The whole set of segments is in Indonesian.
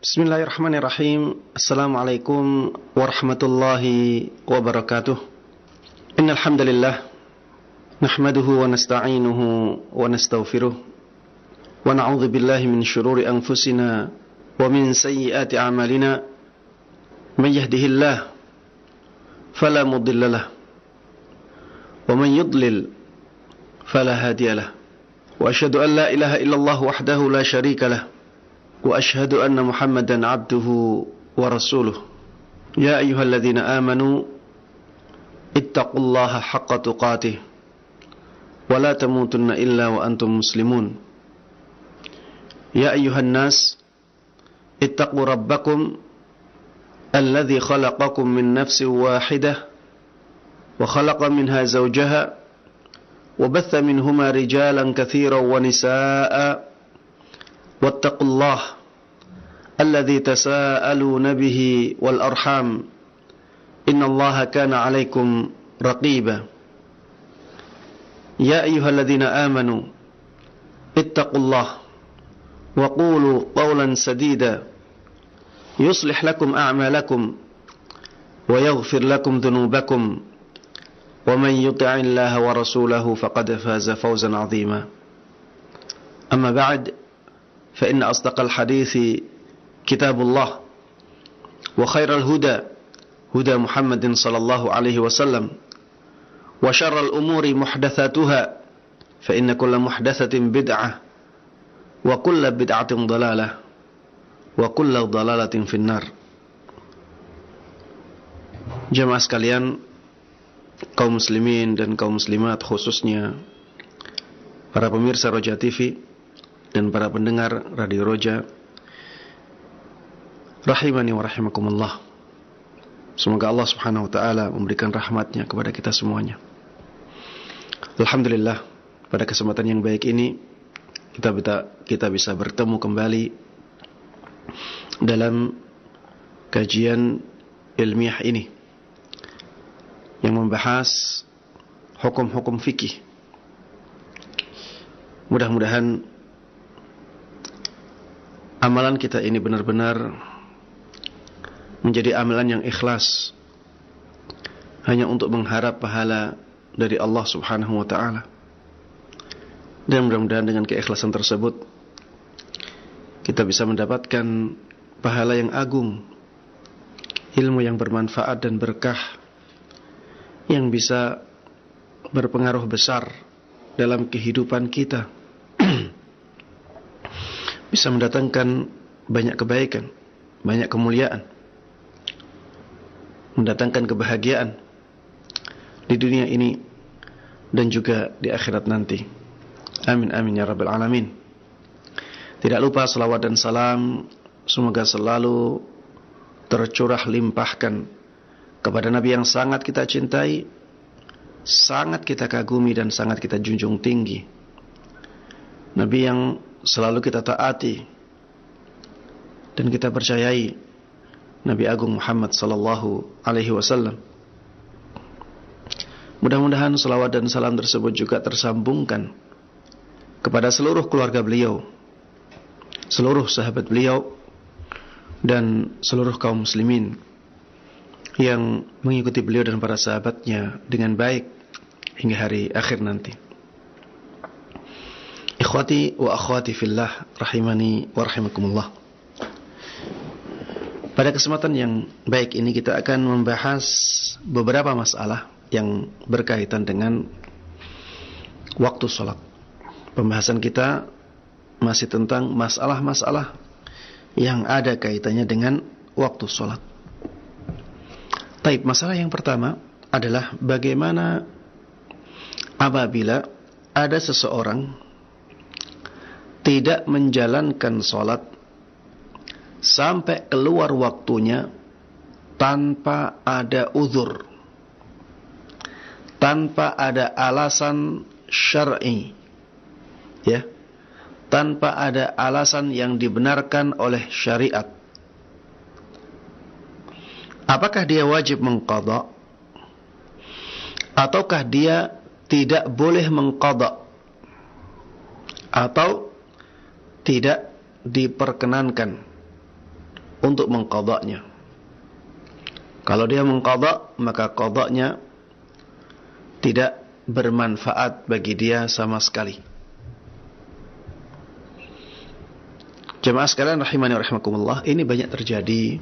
Bismillahirrahmanirrahim. Assalamualaikum warahmatullahi wabarakatuh. Innal hamdalillah nahmaduhu wa nasta'inuhu wa nastaghfiruh wa na'udzu billahi min shururi anfusina wa min sayyiati a'malina. May yahdihillahu fala mudilla lahu wa man yudlil fala hadiya lahu. Wa asyhadu an la ilaha illallah wahdahu la syarika lahu wa asyhadu anna Muhammadan abduhu wa rasuluh. Ya ayyuhalladzina amanu ittaqullaha haqqa tuqatih wa la tamutunna illa wa antum muslimun. Ya ayyuhan nas ittaqu rabbakum alladzi khalaqakum min nafsin wahidah wa khalaqa minha zawjaha wa batha minhuma rijalan katsiran wa nisaa'a wattaqullaha alladzi tasaaluna bihi wal arham innallaha kana 'alaikum raqiba. Ya ayyuhalladzina amanu ittaqullaha wa qulu qawlan sadida yuslih lakum a'malakum wa yaghfir lakum dhunubakum wa man yuti'illaha wa rasulahu faqad faza fawzan 'azima. Amma ba'd, fa inna asdaqal hadithi kitabullah wa khairal huda huda Muhammadin sallallahu alaihi wasallam wa syarral umuri muhdatsatuha fa inna kulla muhdatsatin bid'ah wa kulla bid'atin dhalalah wa kulla dhalalatin finnar. Jemaah sekalian, kaum muslimin dan kaum muslimat, khususnya para pemirsa Roja TV dan para pendengar Radio Roja, rahimani wa rahimakumullah. Semoga Allah subhanahu wa ta'ala memberikan rahmatnya kepada kita semuanya. Alhamdulillah, pada kesempatan yang baik ini kita bisa bertemu kembali dalam kajian ilmiah ini yang membahas hukum-hukum fikih. Mudah-mudahan amalan kita ini benar-benar menjadi amalan yang ikhlas, hanya untuk mengharap pahala dari Allah subhanahu wa ta'ala. Dan mudah-mudahan dengan keikhlasan tersebut kita bisa mendapatkan pahala yang agung, ilmu yang bermanfaat dan berkah, yang bisa berpengaruh besar dalam kehidupan kita, bisa mendatangkan banyak kebaikan, banyak kemuliaan, mendatangkan kebahagiaan di dunia ini dan juga di akhirat nanti. Amin amin ya rabbal alamin. Tidak lupa salawat dan salam semoga selalu tercurah limpahkan kepada Nabi yang sangat kita cintai, sangat kita kagumi dan sangat kita junjung tinggi. Nabi yang selalu kita taati dan kita percayai, Nabi Agung Muhammad sallallahu alaihi wasallam. Mudah-mudahan salawat dan salam tersebut juga tersambungkan kepada seluruh keluarga beliau, seluruh sahabat beliau, dan seluruh kaum muslimin yang mengikuti beliau dan para sahabatnya dengan baik hingga hari akhir nanti. Ikhwati wa akhwati fillah, rahimani wa rahimakumullah. Pada kesempatan yang baik ini kita akan membahas beberapa masalah yang berkaitan dengan waktu sholat. Pembahasan kita masih tentang masalah-masalah yang ada kaitannya dengan waktu sholat. Taib, masalah yang pertama adalah bagaimana apabila ada seseorang tidak menjalankan sholat sampai keluar waktunya tanpa ada uzur, tanpa ada alasan syar'i, ya, tanpa ada alasan yang dibenarkan oleh syariat. Apakah dia wajib mengqadha ataukah dia tidak boleh mengqadha, atau tidak diperkenankan untuk mengqadanya. Kalau dia mengqada, maka qadanya tidak bermanfaat bagi dia sama sekali. Jemaah sekalian rahimani wa rahimakumullah, ini banyak terjadi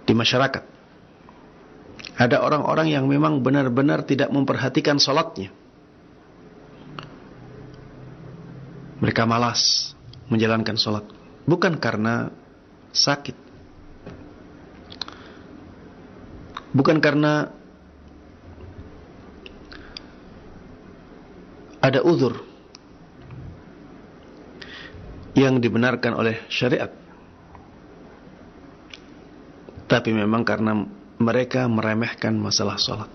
di masyarakat. Ada orang-orang yang memang benar-benar tidak memperhatikan salatnya. Mereka malas menjalankan salat, bukan karena sakit, bukan karena ada uzur yang dibenarkan oleh syariat, tapi memang karena mereka meremehkan masalah salat.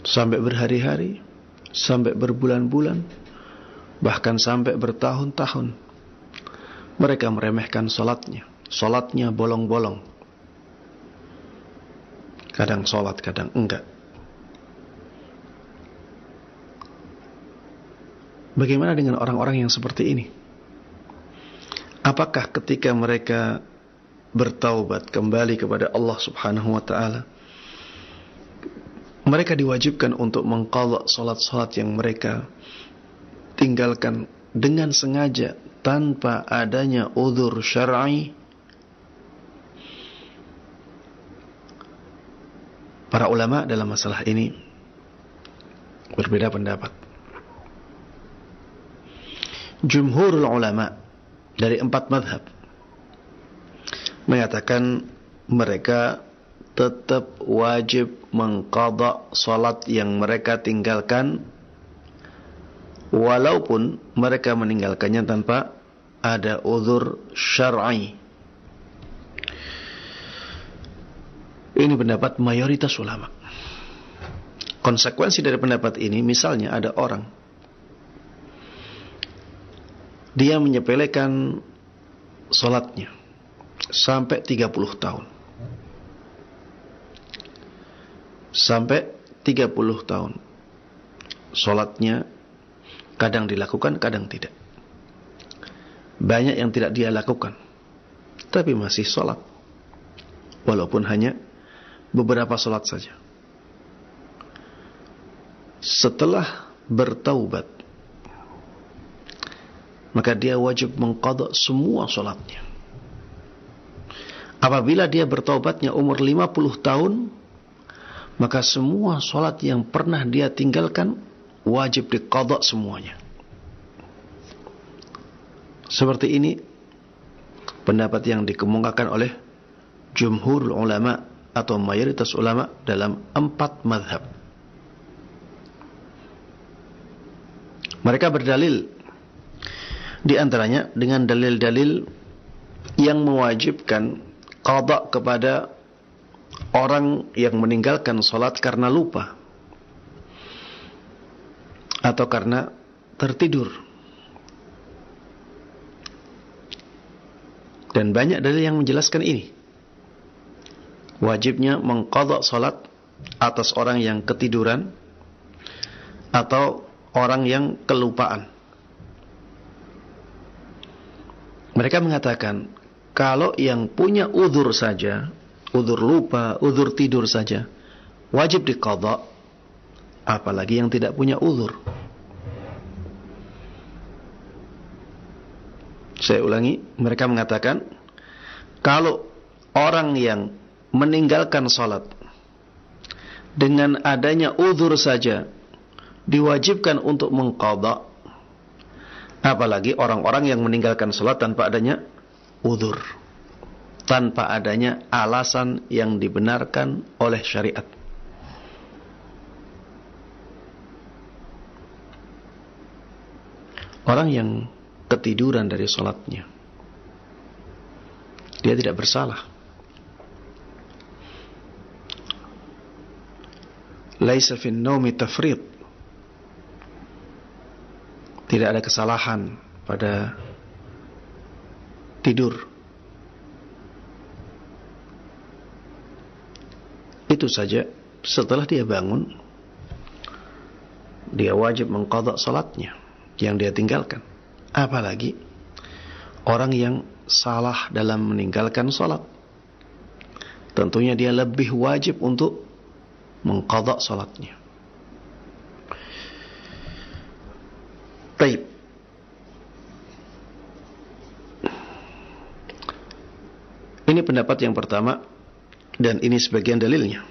Sampai berhari-hari, sampai berbulan-bulan, bahkan sampai bertahun-tahun mereka meremehkan salatnya. Salatnya bolong-bolong, kadang salat, kadang enggak. Bagaimana dengan orang-orang yang seperti ini? Apakah ketika mereka bertaubat kembali kepada Allah Subhanahu wa taala, mereka diwajibkan untuk mengqadha salat-salat yang mereka tinggalkan dengan sengaja tanpa adanya uzur syar'i? Para ulama dalam masalah ini berbeda pendapat. Jumhurul ulama dari 4 mazhab mengatakan mereka tetap wajib mengqadha salat yang mereka tinggalkan, walaupun mereka meninggalkannya tanpa ada uzur syar'i. Ini pendapat mayoritas ulama. Konsekuensi dari pendapat ini, misalnya ada orang dia menyepelekan salatnya sampai 30 tahun. Sampai 30 tahun. Salatnya kadang dilakukan, kadang tidak. Banyak yang tidak dia lakukan, tapi masih salat, walaupun hanya beberapa salat saja. Setelah bertaubat, maka dia wajib mengqadha semua salatnya. Apabila dia bertaubatnya umur 50 tahun, maka semua salat yang pernah dia tinggalkan wajib diqadha semuanya. Seperti ini pendapat yang dikemukakan oleh jumhur ulama atau mayoritas ulama dalam 4 mazhab. Mereka berdalil di antaranya dengan dalil-dalil yang mewajibkan qadha kepada orang yang meninggalkan salat karena lupa atau karena tertidur. Dan banyak dalil yang menjelaskan ini. Wajibnya mengqadha salat atas orang yang ketiduran atau orang yang kelupaan. Mereka mengatakan, kalau yang punya uzur saja, uzur lupa, uzur tidur saja, wajib diqadha, apalagi yang tidak punya uzur. Saya ulangi, mereka mengatakan, kalau orang yang meninggalkan salat dengan adanya uzur saja diwajibkan untuk mengqadha, apalagi orang-orang yang meninggalkan salat tanpa adanya uzur, tanpa adanya alasan yang dibenarkan oleh syariat. Orang yang ketiduran dari salatnya, dia tidak bersalah. Laisa fin naumi tafrid. Tidak ada kesalahan pada tidur. Itu saja, setelah dia bangun, dia wajib mengqadha salatnya yang dia tinggalkan. Apalagi orang yang salah dalam meninggalkan sholat. Tentunya dia lebih wajib untuk mengqadha sholatnya. Baik. Ini pendapat yang pertama, dan ini sebagian dalilnya.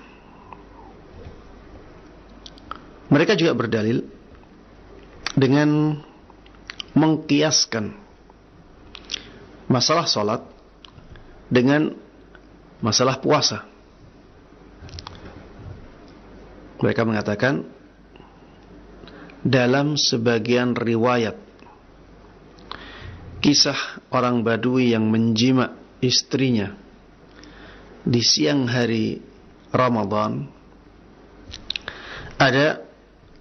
Mereka juga berdalil dengan mengkiaskan masalah sholat dengan masalah puasa. Mereka mengatakan dalam sebagian riwayat kisah orang Badui yang menjima istrinya di siang hari Ramadan, ada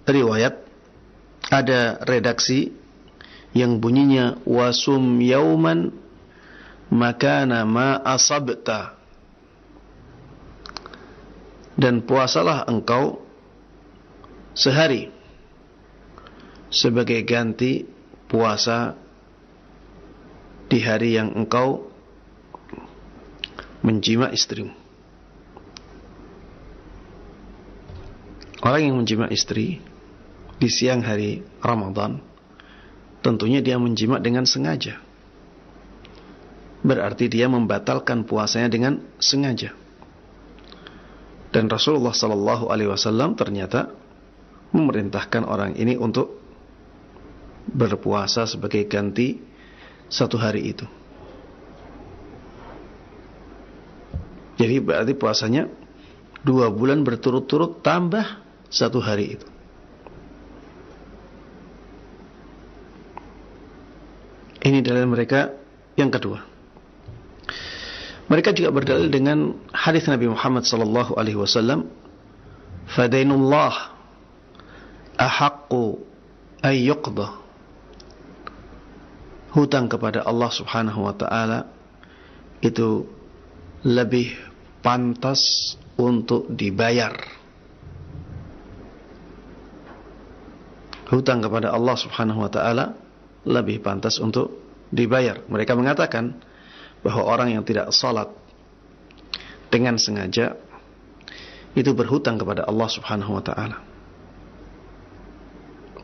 riwayat, ada redaksi yang bunyinya wasum yauman makana ma asabta, dan puasalah engkau sehari sebagai ganti puasa di hari yang engkau menjima istrimu. Orang yang menjima istri di siang hari Ramadan, tentunya dia menjima dengan sengaja. Berarti dia membatalkan puasanya dengan sengaja. Dan Rasulullah sallallahu alaihi wasallam ternyata memerintahkan orang ini untuk berpuasa sebagai ganti satu hari itu. Jadi berarti puasanya 2 bulan berturut-turut tambah 1 hari itu. Ini dalil mereka yang kedua. Mereka juga berdalil dengan hadis Nabi Muhammad sallallahu alaihi wasallam, "Fadainullah ahaqqu ay yuqda." Hutang kepada Allah Subhanahu wa taala itu lebih pantas untuk dibayar. Hutang kepada Allah Subhanahu wa taala lebih pantas untuk dibayar. Mereka mengatakan bahwa orang yang tidak salat dengan sengaja itu berhutang kepada Allah Subhanahu wa taala.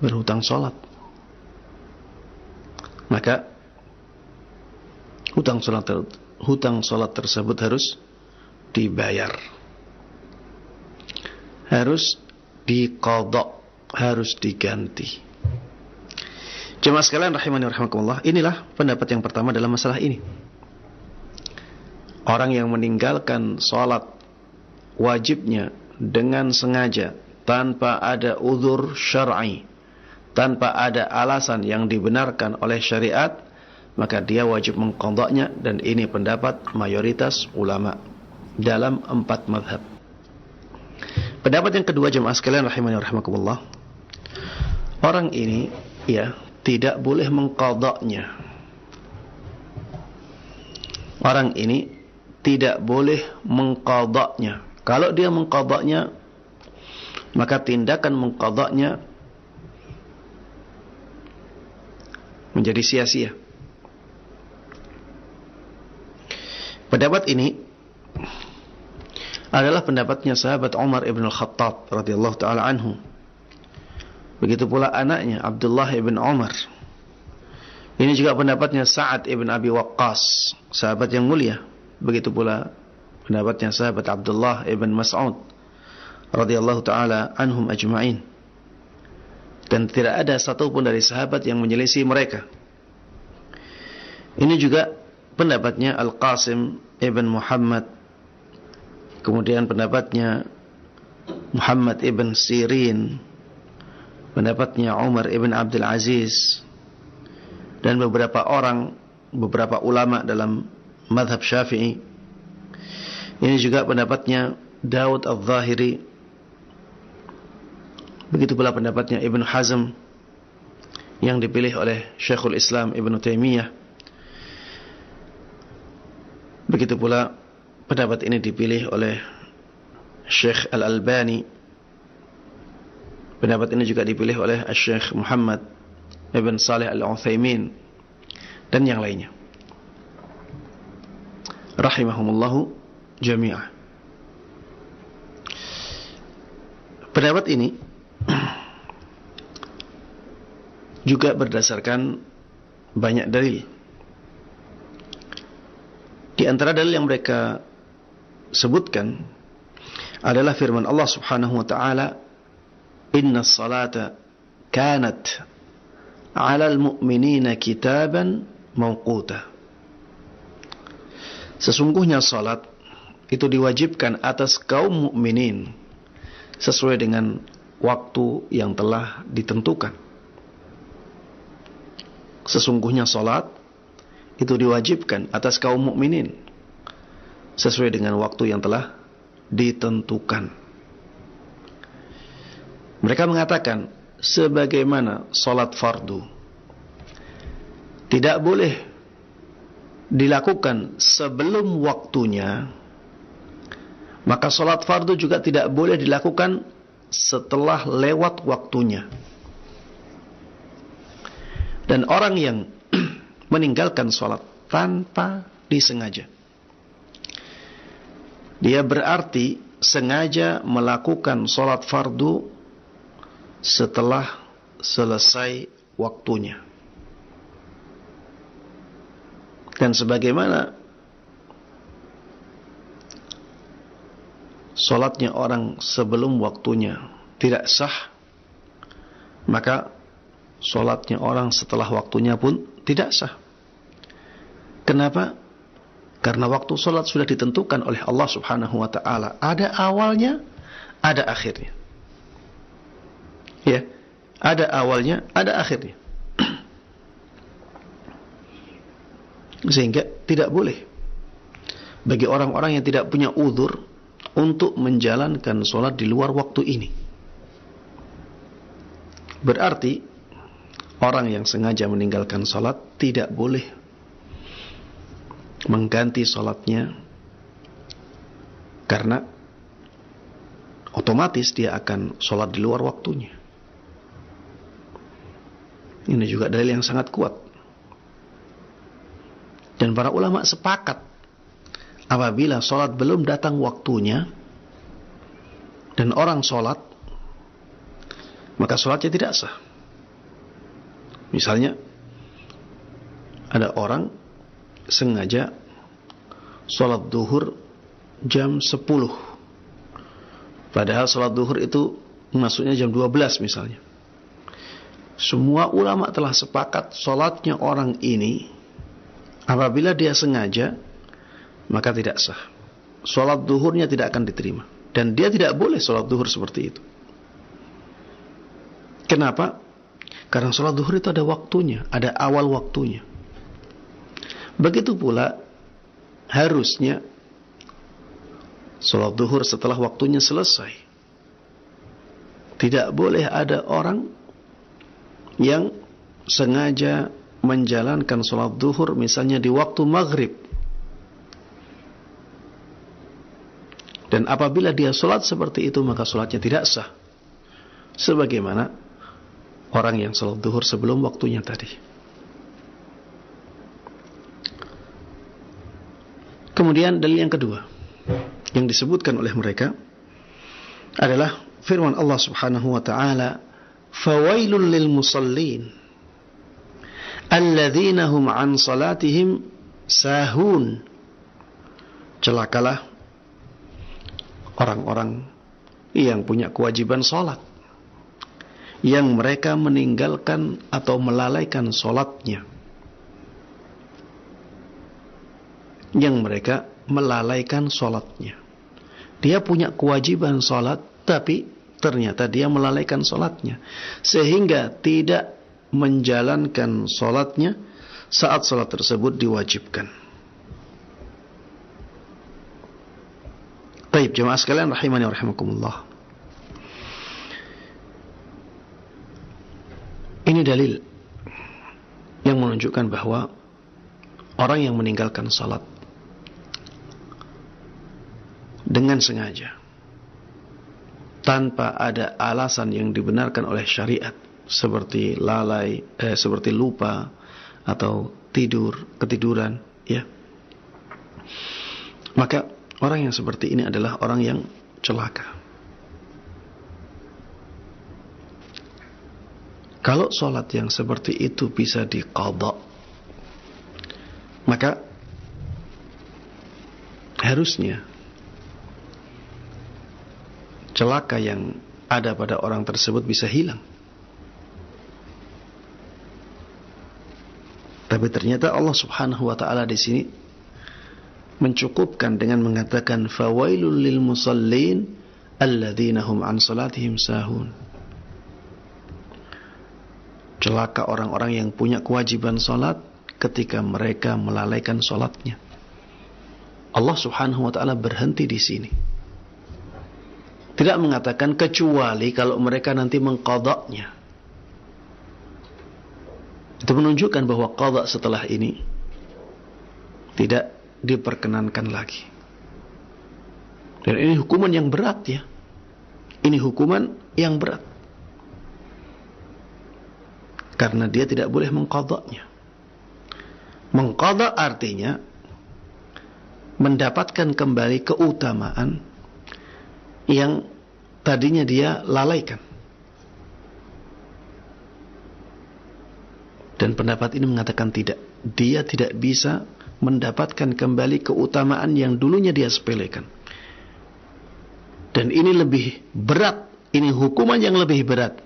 Berhutang salat. Maka hutang salat tersebut harus dibayar. Harus diqadha, harus diganti. Jemaah sekalian rahimani wa rahimakumullah, inilah pendapat yang pertama dalam masalah ini. Orang yang meninggalkan salat wajibnya dengan sengaja tanpa ada uzur syar'i, tanpa ada alasan yang dibenarkan oleh syariat, maka dia wajib mengqadhanya, dan ini pendapat mayoritas ulama dalam 4 mazhab. Pendapat yang kedua, jemaah sekalian rahimani wa rahimakumullah, orang ini tidak boleh mengqadhanya. Orang ini tidak boleh mengqadhanya. Kalau dia mengqadhanya, maka tindakan mengqadhanya menjadi sia-sia. Pendapat ini adalah pendapatnya sahabat Umar ibn al-Khattab radhiyallahu ta'ala anhu. Begitu pula anaknya Abdullah ibn Umar. Ini juga pendapatnya Sa'ad ibn Abi Waqqas, sahabat yang mulia. Begitu pula pendapatnya sahabat Abdullah ibn Mas'ud radhiyallahu ta'ala anhum ajma'in. Dan tidak ada satupun dari sahabat yang menyelisih mereka. Ini juga pendapatnya Al-Qasim ibn Muhammad, kemudian pendapatnya Muhammad ibn Sirin, pendapatnya Umar ibn Abdul Aziz, dan beberapa ulama dalam mazhab Syafi'i. Ini juga pendapatnya Daud al-Zahiri. Begitu pula pendapatnya Ibn Hazm yang dipilih oleh Syekhul Islam Ibn Taimiyah. Begitu pula pendapat ini dipilih oleh Syekh Al-Albani. Pendapat ini juga dipilih oleh Syekh Muhammad Ibn Salih Al-Utsaimin dan yang lainnya. Rahimahumullahu jami'ah. Pendapat ini juga berdasarkan banyak dalil. Di antara dalil yang mereka sebutkan adalah firman Allah Subhanahu wa taala, "Innas salata kanat 'alal mu'minina kitaban mawquta." Sesungguhnya salat itu diwajibkan atas kaum mukminin sesuai dengan waktu yang telah ditentukan. Sesungguhnya salat itu diwajibkan atas kaum mukminin sesuai dengan waktu yang telah ditentukan. Mereka mengatakan sebagaimana salat fardu tidak boleh dilakukan sebelum waktunya, maka salat fardu juga tidak boleh dilakukan setelah lewat waktunya. Dan orang yang meninggalkan salat tanpa disengaja, dia berarti sengaja melakukan salat fardu setelah selesai waktunya. Dan sebagaimana salatnya orang sebelum waktunya tidak sah, maka salatnya orang setelah waktunya pun tidak sah. Kenapa? Karena waktu salat sudah ditentukan oleh Allah Subhanahu wa taala. Ada awalnya, ada akhirnya. Ya, ada awalnya, ada akhirnya. Sehingga tidak boleh bagi orang-orang yang tidak punya uzur untuk menjalankan sholat di luar waktu ini. Berarti orang yang sengaja meninggalkan sholat tidak boleh mengganti sholatnya, karena otomatis dia akan sholat di luar waktunya. Ini juga dalil yang sangat kuat. Dan para ulama sepakat, apabila sholat belum datang waktunya dan orang sholat, maka sholatnya tidak sah. Misalnya ada orang sengaja sholat duhur jam 10, padahal sholat duhur itu masuknya jam 12 misalnya. Semua ulama telah sepakat sholatnya orang ini, apabila dia sengaja, maka tidak sah. Sholat duhurnya tidak akan diterima. Dan dia tidak boleh sholat duhur seperti itu. Kenapa? Karena sholat duhur itu ada waktunya, ada awal waktunya. Begitu pula harusnya sholat duhur setelah waktunya selesai. Tidak boleh ada orang yang sengaja menjalankan sholat duhur misalnya di waktu maghrib, dan apabila dia sholat seperti itu maka sholatnya tidak sah, sebagaimana orang yang sholat duhur sebelum waktunya tadi. Kemudian dalil yang kedua yang disebutkan oleh mereka adalah firman Allah Subhanahu wa taala, "Fawailul lil musallin alladzina hum an salatihim sahun." Celakalah orang-orang yang punya kewajiban salat, yang mereka meninggalkan atau melalaikan salatnya. Yang mereka melalaikan salatnya. Dia punya kewajiban salat, tapi ternyata dia melalaikan salatnya, sehingga tidak menjalankan salatnya saat salat tersebut diwajibkan. Baik, jemaah sekalian rahimani wa rahimakumullah. Ini dalil yang menunjukkan bahwa orang yang meninggalkan salat dengan sengaja, tanpa ada alasan yang dibenarkan oleh syariat, seperti lalai, seperti lupa, atau ketiduran, ya. Maka orang yang seperti ini adalah orang yang celaka. Kalau sholat yang seperti itu bisa diqadha, maka harusnya celaka yang ada pada orang tersebut bisa hilang. Tapi ternyata Allah Subhanahu wa taala di sini mencukupkan dengan mengatakan fawailul lil musallin alladzina hum an salatihim sahun. Celaka orang-orang yang punya kewajiban salat ketika mereka melalaikan salatnya. Allah Subhanahu wa taala berhenti di sini. Tidak mengatakan kecuali kalau mereka nanti mengqadha'nya. Itu menunjukkan bahwa qadha setelah ini tidak diperkenankan lagi. Dan ini hukuman yang berat, ya. Ini hukuman yang berat. Karena dia tidak boleh mengqadha'nya. Mengqadha artinya mendapatkan kembali keutamaan yang tadinya dia lalaikan. Dan pendapat ini mengatakan tidak. Dia tidak bisa mendapatkan kembali keutamaan yang dulunya dia sepelekan. Dan ini lebih berat. Ini hukuman yang lebih berat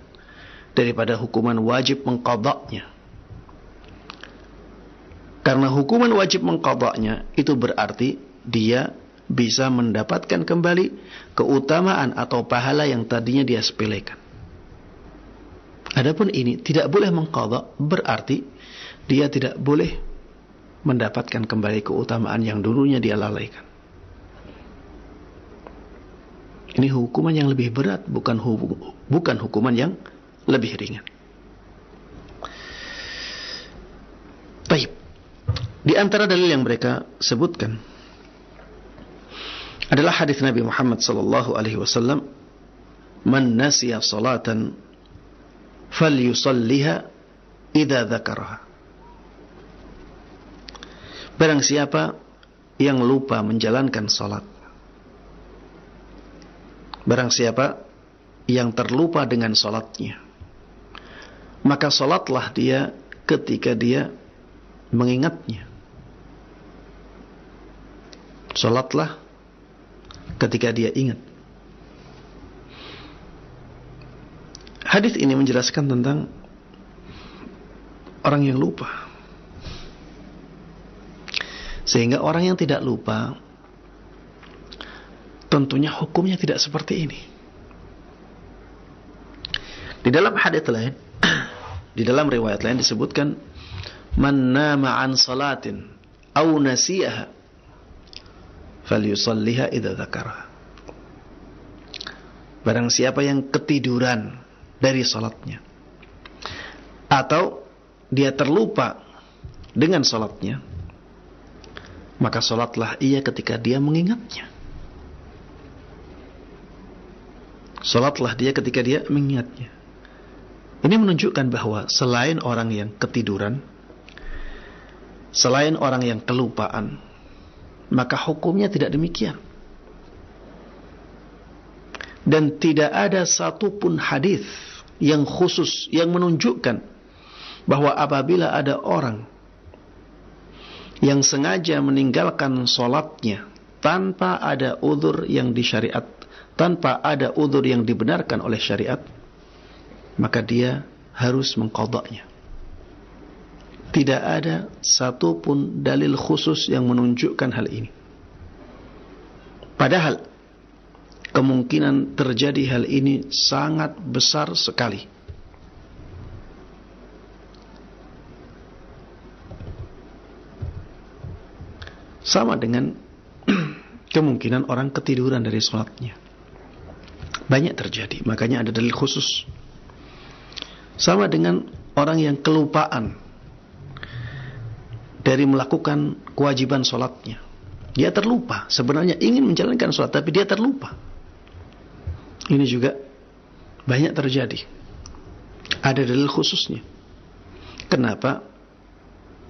daripada hukuman wajib mengqadha'nya. Karena hukuman wajib mengqadha'nya itu berarti dia bisa mendapatkan kembali keutamaan atau pahala yang tadinya dia sepelekan. Adapun ini tidak boleh mengqadha, berarti dia tidak boleh mendapatkan kembali keutamaan yang dulunya dia lalaikan. Ini hukuman yang lebih berat, bukan hukuman yang lebih ringan. Baik. Di antara dalil yang mereka sebutkan adalah hadis Nabi Muhammad sallallahu alaihi wasallam, "Man nasiya salatan falyusalliha idza dzakaraha." Barang siapa yang lupa menjalankan salat, barang siapa yang terlupa dengan salatnya, maka salatlah dia ketika dia mengingatnya. Salatlah ketika dia ingat. Hadis ini menjelaskan tentang orang yang lupa. Sehingga orang yang tidak lupa, tentunya hukumnya tidak seperti ini. Di dalam hadis lain, di dalam riwayat lain disebutkan, "Man nama an salatin aw nasiyaha falyusalliha idza dzakaraha." Barang siapa yang ketiduran dari salatnya atau dia terlupa dengan salatnya, maka salatlah ia ketika dia mengingatnya. Salatlah dia ketika dia mengingatnya. Ini menunjukkan bahwa selain orang yang ketiduran, selain orang yang kelupaan, maka hukumnya tidak demikian. Dan tidak ada satupun hadis yang khusus yang menunjukkan bahwa apabila ada orang yang sengaja meninggalkan salatnya tanpa ada udzur yang disyariat, tanpa ada udzur yang dibenarkan oleh syariat, maka dia harus mengqadha'nya. Tidak ada satupun dalil khusus yang menunjukkan hal ini. Padahal kemungkinan terjadi hal ini sangat besar sekali. Sama dengan kemungkinan orang ketiduran dari sholatnya. Banyak terjadi, makanya ada dalil khusus. Sama dengan orang yang kelupaan dari melakukan kewajiban sholatnya. Dia terlupa, sebenarnya ingin menjalankan sholat, tapi dia terlupa. Ini juga banyak terjadi. Ada dalil khususnya. Kenapa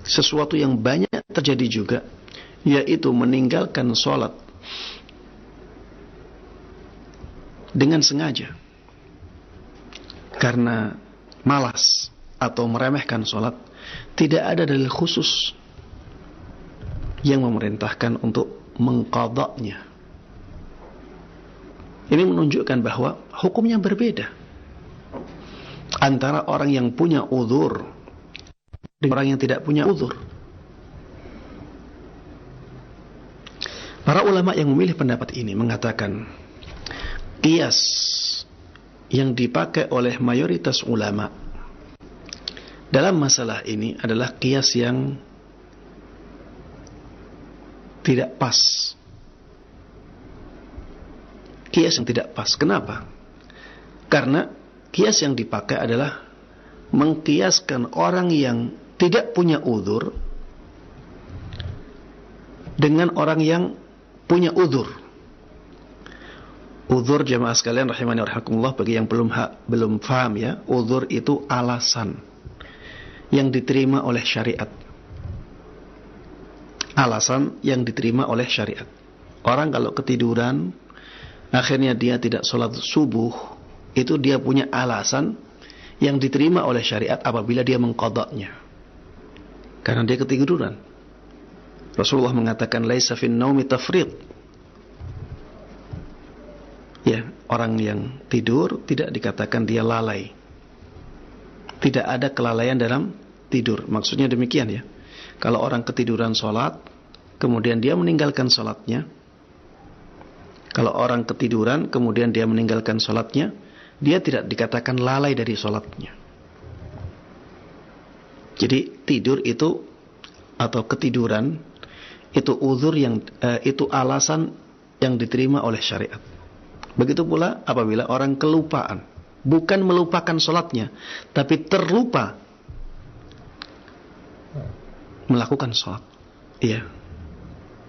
sesuatu yang banyak terjadi juga, yaitu meninggalkan sholat dengan sengaja karena malas atau meremehkan sholat. Tidak ada dalil khusus yang memerintahkan untuk mengqadanya. Ini menunjukkan bahwa hukumnya berbeda antara orang yang punya uzur dengan orang yang tidak punya uzur. Para ulama yang memilih pendapat ini mengatakan qiyas yang dipakai oleh mayoritas ulama dalam masalah ini adalah qiyas yang tidak pas. Qiyas yang tidak pas. Kenapa? Karena qiyas yang dipakai adalah mengkiaskan orang yang tidak punya uzur dengan orang yang punya uzur. Uzur jemaah sekalian rahimani wa rahimakumullah, bagi yang belum paham ya, uzur itu alasan yang diterima oleh syariat. Alasan yang diterima oleh syariat. Orang kalau ketiduran akhirnya dia tidak sholat subuh, itu dia punya alasan yang diterima oleh syariat apabila dia mengqadanya, karena dia ketiduran. Rasulullah mengatakan laisa fin naumi tafrid. Ya, orang yang tidur tidak dikatakan dia lalai. Tidak ada kelalaian dalam tidur. Maksudnya demikian ya. Kalau orang ketiduran sholat, kemudian dia meninggalkan sholatnya. Kalau orang ketiduran, kemudian dia meninggalkan sholatnya, dia tidak dikatakan lalai dari sholatnya. Jadi tidur itu atau ketiduran itu uzur yang itu alasan yang diterima oleh syariat. Begitu pula apabila orang kelupaan, bukan melupakan sholatnya, tapi terlupa melakukan sholat. Iya,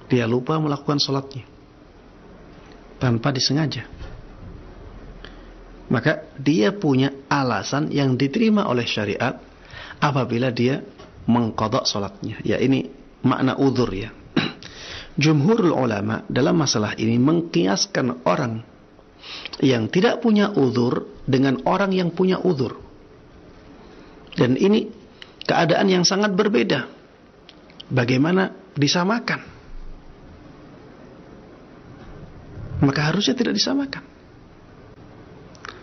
dia lupa melakukan sholatnya tanpa disengaja. Maka dia punya alasan yang diterima oleh syariat apabila dia mengqadha sholatnya. Ya, ini makna uzur ya. Jumhurul ulama dalam masalah ini mengkiaskan orang yang tidak punya uzur dengan orang yang punya uzur. Dan ini keadaan yang sangat berbeda. Bagaimana disamakan? Maka harusnya tidak disamakan.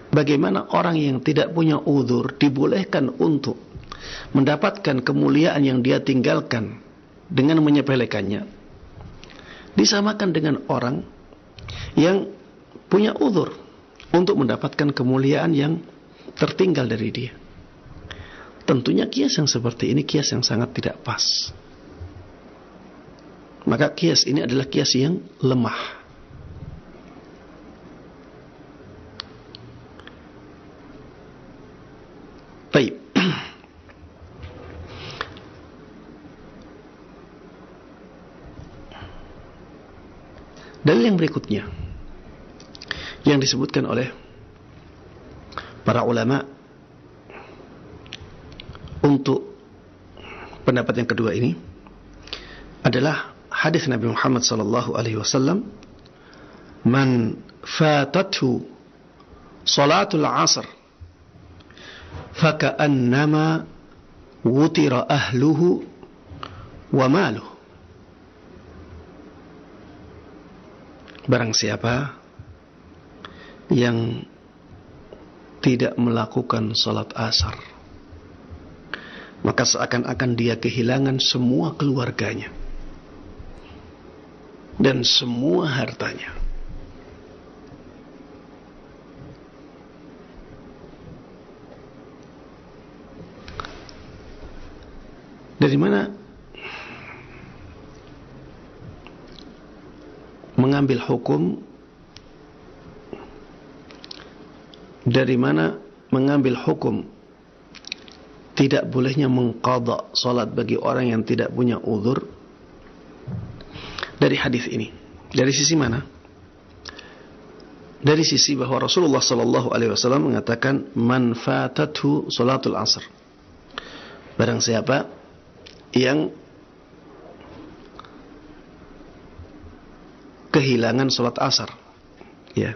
Bagaimana orang yang tidak punya uzur dibolehkan untuk mendapatkan kemuliaan yang dia tinggalkan dengan menyepelekannya, disamakan dengan orang yang punya uzur untuk mendapatkan kemuliaan yang tertinggal dari dia. Tentunya kias yang seperti ini kias yang sangat tidak pas. Maka kias ini adalah kias yang lemah. Baik. Dalil yang berikutnya yang disebutkan oleh para ulama untuk pendapat yang kedua ini adalah hadis Nabi Muhammad sallallahu alaihi wasallam, "Man fatathu salatul 'asr faka'annama wutira ahluhu wa maluhu." Barang siapa yang tidak melakukan salat asar, maka seakan-akan dia kehilangan semua keluarganya dan semua hartanya. Dari mana mengambil hukum? Dari mana mengambil hukum tidak bolehnya mengqadha salat bagi orang yang tidak punya uzur? Dari hadis ini. Dari sisi mana? Dari sisi bahwa Rasulullah sallallahu alaihi wasallam mengatakan, "Man fatathu salatul asr." Barang siapa yang kehilangan sholat asar, ya.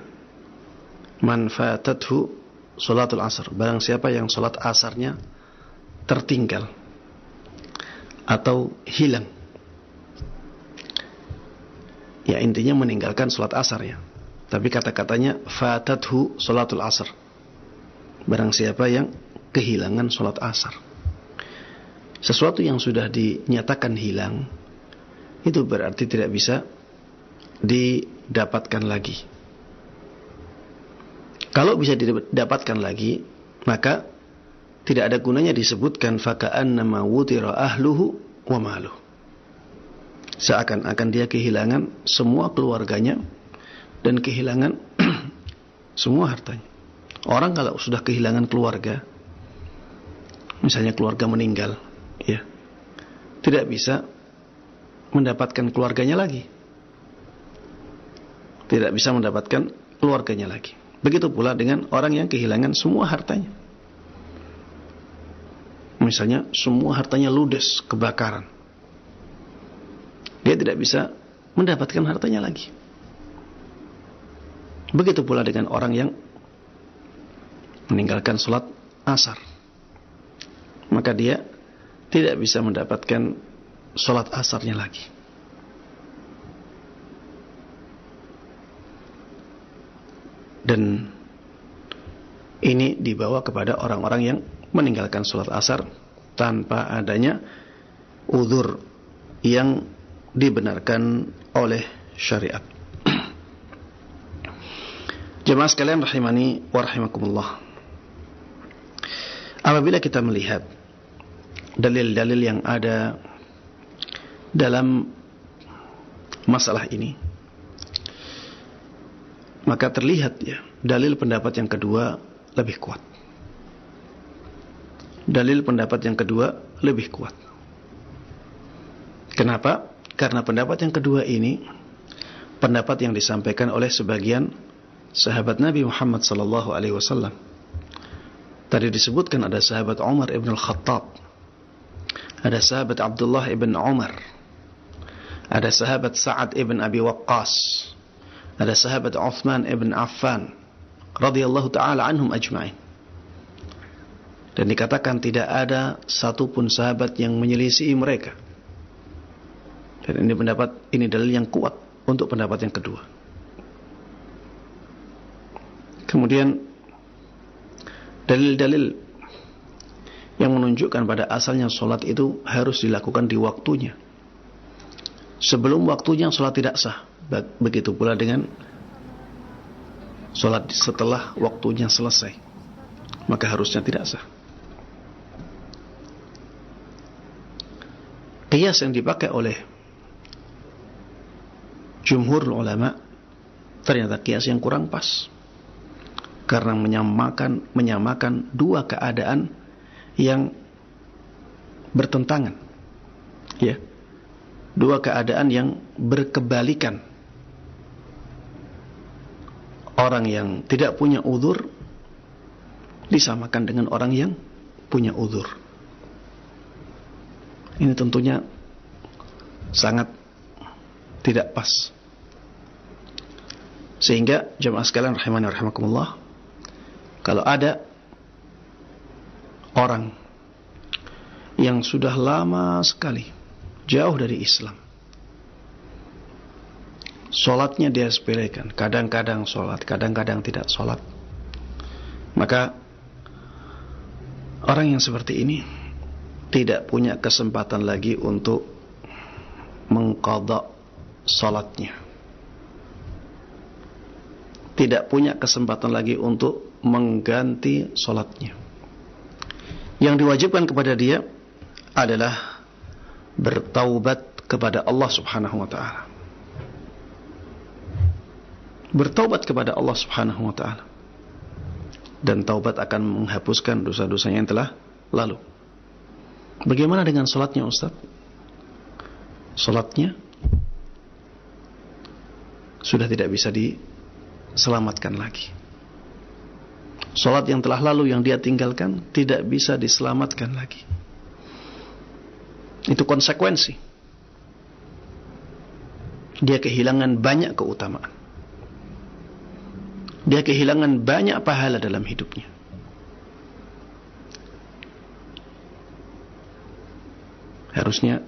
Man fatathu sholatul asar, barang siapa yang sholat asarnya tertinggal atau hilang, ya intinya meninggalkan sholat asar, ya. Tapi kata-katanya fatathu sholatul asar, barang siapa yang kehilangan sholat asar. Sesuatu yang sudah dinyatakan hilang, itu berarti tidak bisa didapatkan lagi. Kalau bisa didapatkan lagi, maka tidak ada gunanya disebutkan faka'annama wutira ahluhu wa maluh. Seakan-akan dia kehilangan semua keluarganya dan kehilangan semua hartanya. Orang kalau sudah kehilangan keluarga, misalnya keluarga meninggal, ya, tidak bisa mendapatkan keluarganya lagi. Tidak bisa mendapatkan keluarganya lagi. Begitu pula dengan orang yang kehilangan semua hartanya. Misalnya semua hartanya ludes, kebakaran. Dia tidak bisa mendapatkan hartanya lagi. Begitu pula dengan orang yang meninggalkan sholat asar. Maka dia tidak bisa mendapatkan sholat asarnya lagi. Dan ini dibawa kepada orang-orang yang meninggalkan sholat asar tanpa adanya uzur yang dibenarkan oleh syariat. Jemaah sekalian rahimani wa rahimakumullah, apabila kita melihat dalil-dalil yang ada dalam masalah ini, maka terlihat, ya, dalil pendapat yang kedua lebih kuat. Dalil pendapat yang kedua lebih kuat. Kenapa? Karena pendapat yang kedua ini pendapat yang disampaikan oleh sebagian sahabat Nabi Muhammad SAW. Tadi disebutkan ada sahabat Umar ibn al-Khattab, ada sahabat Abdullah ibn Umar, ada sahabat Sa'ad ibn Abi Waqqas, ada sahabat Uthman ibn Affan radhiyallahu ta'ala anhum ajma'in. Dan dikatakan tidak ada satupun sahabat yang menyelisihi mereka. Dan ini dalil yang kuat untuk pendapat yang kedua. Kemudian dalil-dalil yang menunjukkan pada asalnya sholat itu harus dilakukan di waktunya. Sebelum waktunya sholat tidak sah. Begitu pula dengan sholat setelah waktunya selesai, maka harusnya tidak sah. Qiyas yang dipakai oleh jumhur ulama ternyata qiyas yang kurang pas, karena menyamakan dua keadaan yang bertentangan, ya, dua keadaan yang berkebalikan. Orang yang tidak punya uzur disamakan dengan orang yang punya uzur. Ini tentunya sangat tidak pas. Sehingga jemaah sekalian rahimani wa rahimakumullah, kalau ada orang yang sudah lama sekali jauh dari Islam, sholatnya dia sepelekan, kadang-kadang sholat, kadang-kadang tidak sholat, maka orang yang seperti ini tidak punya kesempatan lagi untuk mengqadha sholatnya, tidak punya kesempatan lagi untuk mengganti sholatnya. Yang diwajibkan kepada dia adalah bertaubat kepada Allah Subhanahu wa ta'ala. Bertaubat kepada Allah Subhanahu wa ta'ala. Dan taubat akan menghapuskan dosa-dosanya yang telah lalu. Bagaimana dengan sholatnya, Ustaz? Sholatnya sudah tidak bisa diselamatkan lagi. Sholat yang telah lalu yang dia tinggalkan tidak bisa diselamatkan lagi. Itu konsekuensi. Dia kehilangan banyak keutamaan. Dia kehilangan banyak pahala dalam hidupnya. Harusnya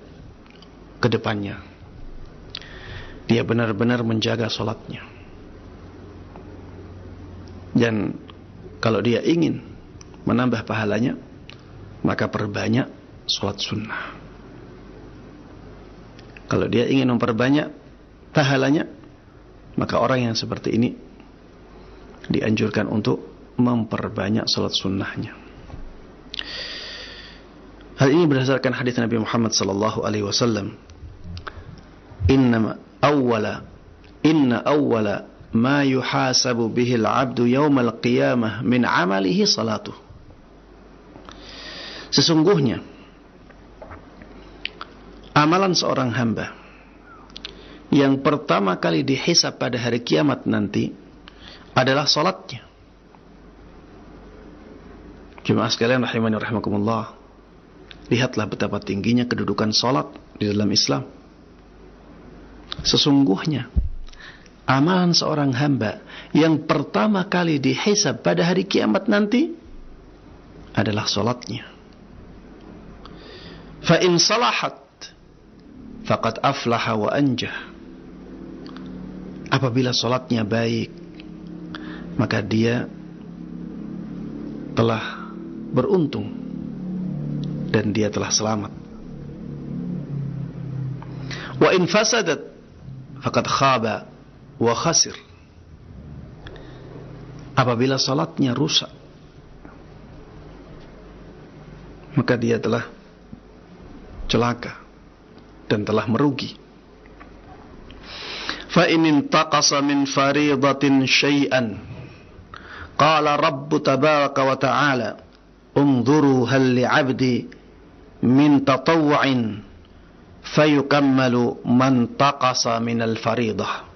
ke depannya dia benar-benar menjaga salatnya. Dan kalau dia ingin menambah pahalanya, maka perbanyak salat sunnah. Kalau dia ingin memperbanyak pahalanya, maka orang yang seperti ini dianjurkan untuk memperbanyak salat sunnahnya. Hal ini berdasarkan hadis Nabi Muhammad sallallahu alaihi wasallam. Inna awwala ma yuhasabu bihi al-'abdu yawm al-qiyamah min 'amalihi salatuh. Sesungguhnya amalan seorang hamba yang pertama kali dihisab pada hari kiamat nanti adalah salatnya. Jemaah sekalian rahimani rahimakumullah, lihatlah betapa tingginya kedudukan salat di dalam Islam. Sesungguhnya amalan seorang hamba yang pertama kali dihisab pada hari kiamat nanti adalah salatnya. Fa in salahat faqad aflaha wa anjah. Apabila salatnya baik, maka dia telah beruntung dan dia telah selamat. Wa in fasadat faqad khaba wa khasir. Apabila salatnya rusak, maka dia telah celaka dan telah merugi. Fa in intaqasa min fariidatin syai'an qala rabbu tabaraka wa ta'ala unzuru hal li'abdi min tatawwu'in fayukammalu man taqasa minal fariidah.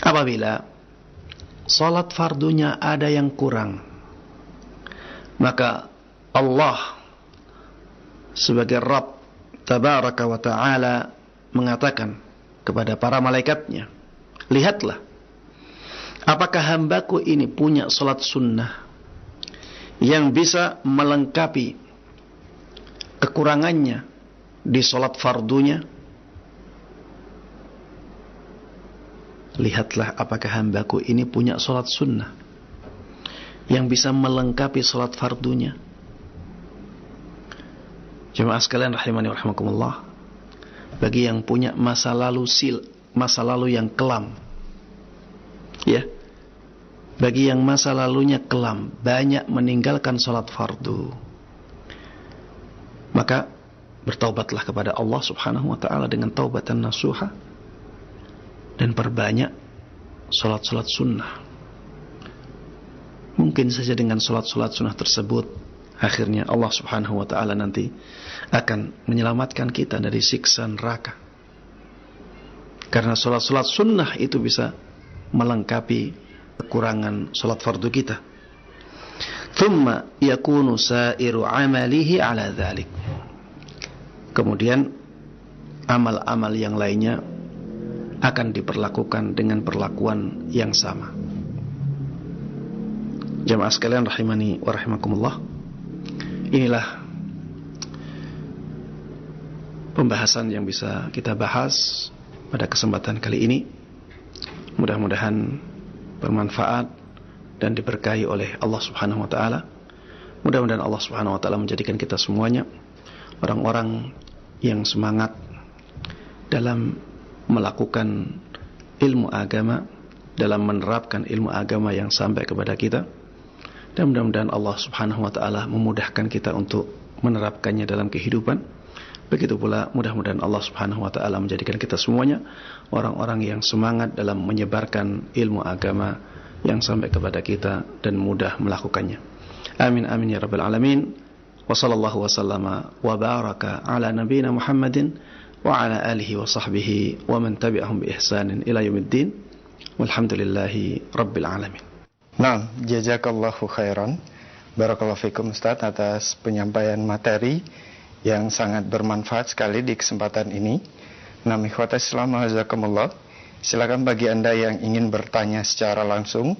Apabila salat fardunya ada yang kurang, maka Allah sebagai Rabb tabaraka wa ta'ala mengatakan kepada para malaikatnya, lihatlah, apakah hambaku ini punya salat sunnah yang bisa melengkapi kekurangannya di salat fardunya. Lihatlah apakah hambaku ini punya salat sunnah yang bisa melengkapi salat fardunya. Jemaah sekalian rahimani wa rahimakumullah, bagi yang punya masa lalu yang kelam, ya, bagi yang masa lalunya kelam, banyak meninggalkan salat fardu, maka bertaubatlah kepada Allah subhanahu wa ta'ala dengan taubatan nasuha dan perbanyak salat-salat sunnah. Mungkin saja dengan salat-salat sunnah tersebut akhirnya Allah subhanahu wa ta'ala nanti akan menyelamatkan kita dari siksa neraka. Karena salat-salat sunnah itu bisa melengkapi kekurangan salat fardu kita. Thumma yakunu sa'iru amalihi ala dhalik. Kemudian amal-amal yang lainnya akan diperlakukan dengan perlakuan yang sama. Jamaah sekalian rahimani wa rahimakumullah, inilah pembahasan yang bisa kita bahas pada kesempatan kali ini. Mudah-mudahan bermanfaat dan diberkahi oleh Allah subhanahu wa ta'ala. Mudah-mudahan Allah subhanahu wa ta'ala menjadikan kita semuanya orang-orang yang semangat dalam melakukan ilmu agama, dalam menerapkan ilmu agama yang sampai kepada kita. Dan mudah-mudahan Allah subhanahu wa ta'ala memudahkan kita untuk menerapkannya dalam kehidupan. Begitu pula mudah-mudahan Allah subhanahu wa ta'ala menjadikan kita semuanya orang-orang yang semangat dalam menyebarkan ilmu agama yang sampai kepada kita dan mudah melakukannya. Amin amin ya rabbal alamin. Wa sallallahu wa sallama wa baraka ala nabiyyina Muhammadin wa ala alihi wa sahbihi wa man tabi'ahum bi ihsanin ila yaumiddin. Walhamdulillahi rabbil alamin. Nah, jazakallahu khairan. Barakallahu fikum Ustaz atas penyampaian materi yang sangat bermanfaat sekali di kesempatan ini. Nah, ikhwatas Islam, hazakumullah. Silakan bagi Anda yang ingin bertanya secara langsung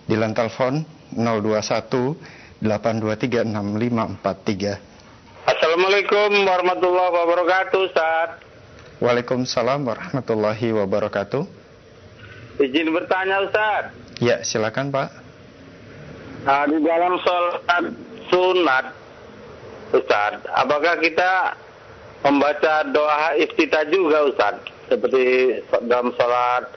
di line telepon 021 823 6543. Assalamualaikum warahmatullahi wabarakatuh, Ustaz. Waalaikumsalam warahmatullahi wabarakatuh. Izin bertanya, Ustaz. Ya, silakan Pak. Nah, di dalam sholat sunat, Ustaz, apakah kita membaca doa iftitah juga, Ustaz? Seperti dalam sholat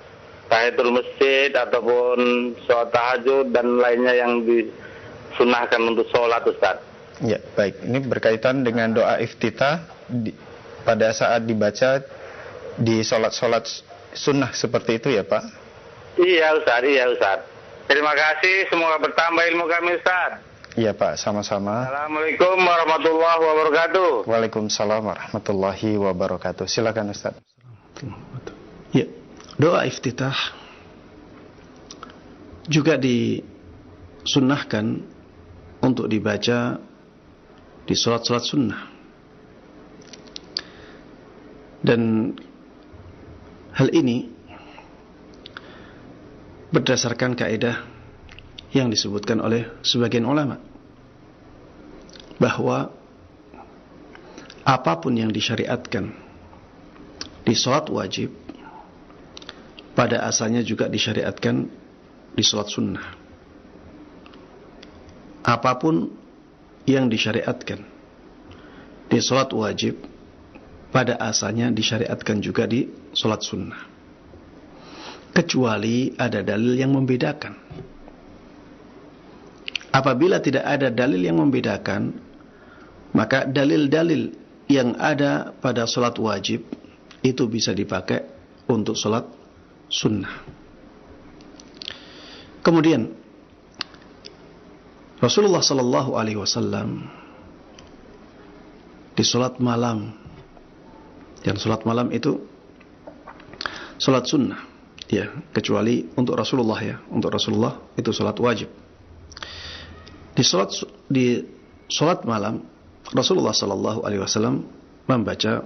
tahiyatul masjid ataupun sholat tahajud dan lainnya yang disunahkan untuk sholat, Ustaz. Ya, baik. Ini berkaitan dengan doa iftitah pada saat dibaca di sholat-sholat sunnah seperti itu ya, Pak? Iya, Ustaz. Terima kasih, semoga bertambah ilmu kami, Ustaz. Iya, Pak, sama-sama. Assalamualaikum warahmatullahi wabarakatuh. Waalaikumsalam warahmatullahi wabarakatuh. Silakan, Ustaz. Ya, doa iftitah juga disunnahkan untuk dibaca di sholat-sholat sunnah. Dan hal ini berdasarkan kaidah yang disebutkan oleh sebagian ulama, bahwa apapun yang disyariatkan di sholat wajib pada asalnya juga disyariatkan di sholat sunnah. Apapun yang disyariatkan di sholat wajib pada asalnya disyariatkan juga di sholat sunnah, kecuali ada dalil yang membedakan. Apabila tidak ada dalil yang membedakan, maka dalil-dalil yang ada pada sholat wajib itu bisa dipakai untuk sholat sunnah. Kemudian Rasulullah sallallahu alaihi wasallam di sholat malam, dan sholat malam itu sholat sunnah, ya, kecuali untuk Rasulullah, ya, untuk Rasulullah itu sholat wajib. Di sholat malam Rasulullah sallallahu alaihi wasallam membaca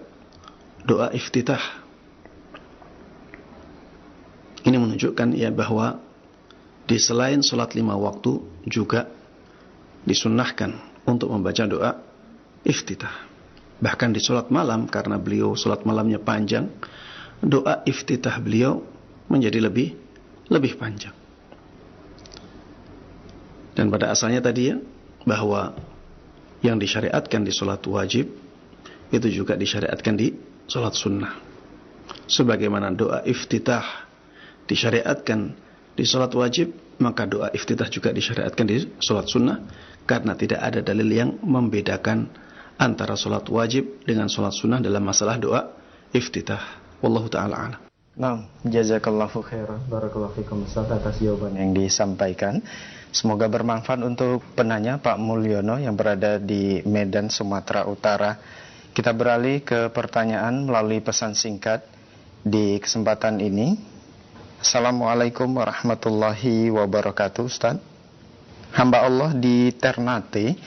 doa iftitah. Ini menunjukkan ya bahwa di selain sholat 5 waktu juga disunnahkan untuk membaca doa iftitah. Bahkan di sholat malam, karena beliau sholat malamnya panjang, doa iftitah beliau menjadi lebih panjang. Dan pada asalnya tadi ya, bahwa yang disyariatkan di sholat wajib itu juga disyariatkan di sholat sunnah. Sebagaimana doa iftitah disyariatkan di sholat wajib, maka doa iftitah juga disyariatkan di sholat sunnah, karena tidak ada dalil yang membedakan antara sholat wajib dengan sholat sunnah dalam masalah doa iftitah. Wallahu ta'ala a'lam. Nah, jazakallahu khairan. Barakallahu fikum Ustaz atas jawaban yang disampaikan. Semoga bermanfaat untuk penanya Pak Mulyono yang berada di Medan, Sumatera Utara. Kita beralih ke pertanyaan melalui pesan singkat di kesempatan ini. Assalamualaikum warahmatullahi wabarakatuh, Ustaz. Hamba Allah di Ternate.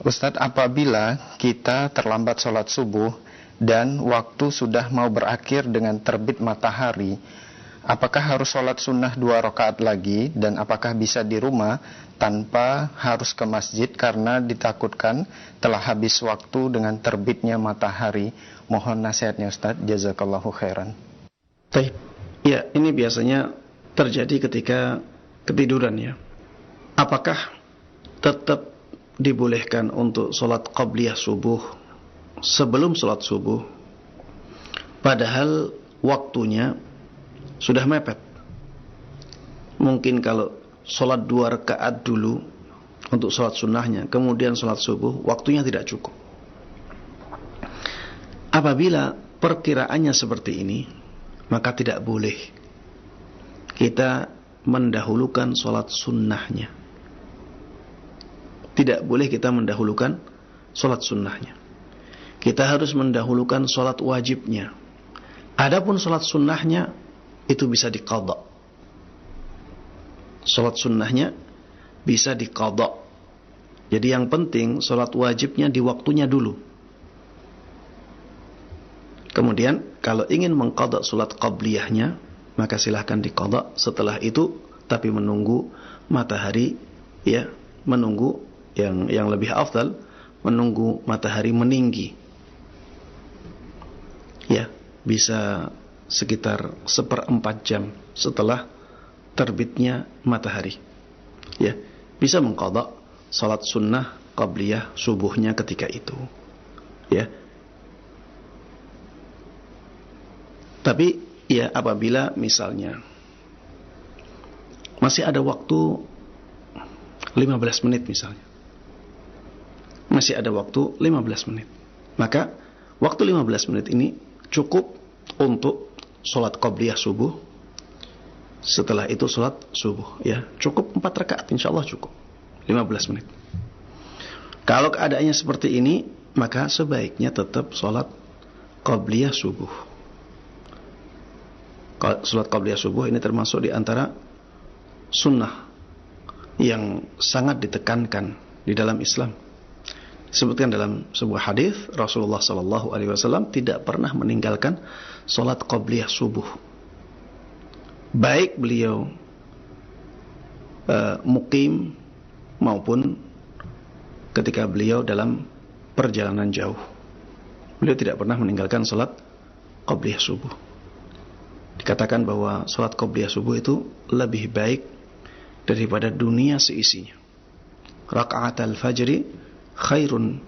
Ustaz, apabila kita terlambat sholat subuh dan waktu sudah mau berakhir dengan terbit matahari, apakah harus sholat sunnah 2 rakaat lagi, dan apakah bisa di rumah tanpa harus ke masjid karena ditakutkan telah habis waktu dengan terbitnya matahari? Mohon nasihatnya Ustaz, jazakallahu khairan. Baik. Ya, ini biasanya terjadi ketika ketiduran ya. Apakah tetap dibolehkan untuk sholat qabliyah subuh sebelum sholat subuh, padahal waktunya sudah mepet? Mungkin kalau sholat 2 rakaat dulu untuk sholat sunnahnya, kemudian sholat subuh, waktunya tidak cukup. Apabila perkiraannya seperti ini, maka tidak boleh kita mendahulukan sholat sunnahnya. Tidak boleh kita mendahulukan sholat sunnahnya. Kita harus mendahulukan sholat wajibnya. Adapun sholat sunnahnya itu bisa diqadha. Sholat sunnahnya bisa diqadha. Jadi yang penting sholat wajibnya di waktunya dulu. Kemudian kalau ingin mengqadha salat qabliyahnya, maka silahkan diqadha setelah itu, tapi menunggu matahari, ya, menunggu yang lebih afdal, menunggu matahari meninggi. Ya, bisa sekitar 1/4 jam setelah terbitnya matahari. Ya, bisa mengqadha salat sunnah qabliyah subuhnya ketika itu. Ya. Tapi ya, apabila misalnya masih ada waktu 15 menit misalnya, masih ada waktu 15 menit, maka waktu 15 menit ini cukup untuk sholat qabliyah subuh. Setelah itu sholat subuh, ya, cukup 4 rakaat, insyaallah cukup 15 menit. Kalau keadaannya seperti ini, maka sebaiknya tetap sholat qabliyah subuh. Salat qabliyah subuh ini termasuk di antara sunnah yang sangat ditekankan di dalam Islam. Disebutkan dalam sebuah hadis, Rasulullah SAW tidak pernah meninggalkan salat qabliyah subuh. Baik beliau mukim maupun ketika beliau dalam perjalanan jauh, beliau tidak pernah meninggalkan salat qabliyah subuh. Dikatakan bahwa salat qabliyah subuh itu lebih baik daripada dunia seisinya. Raka'at al-fajri khairun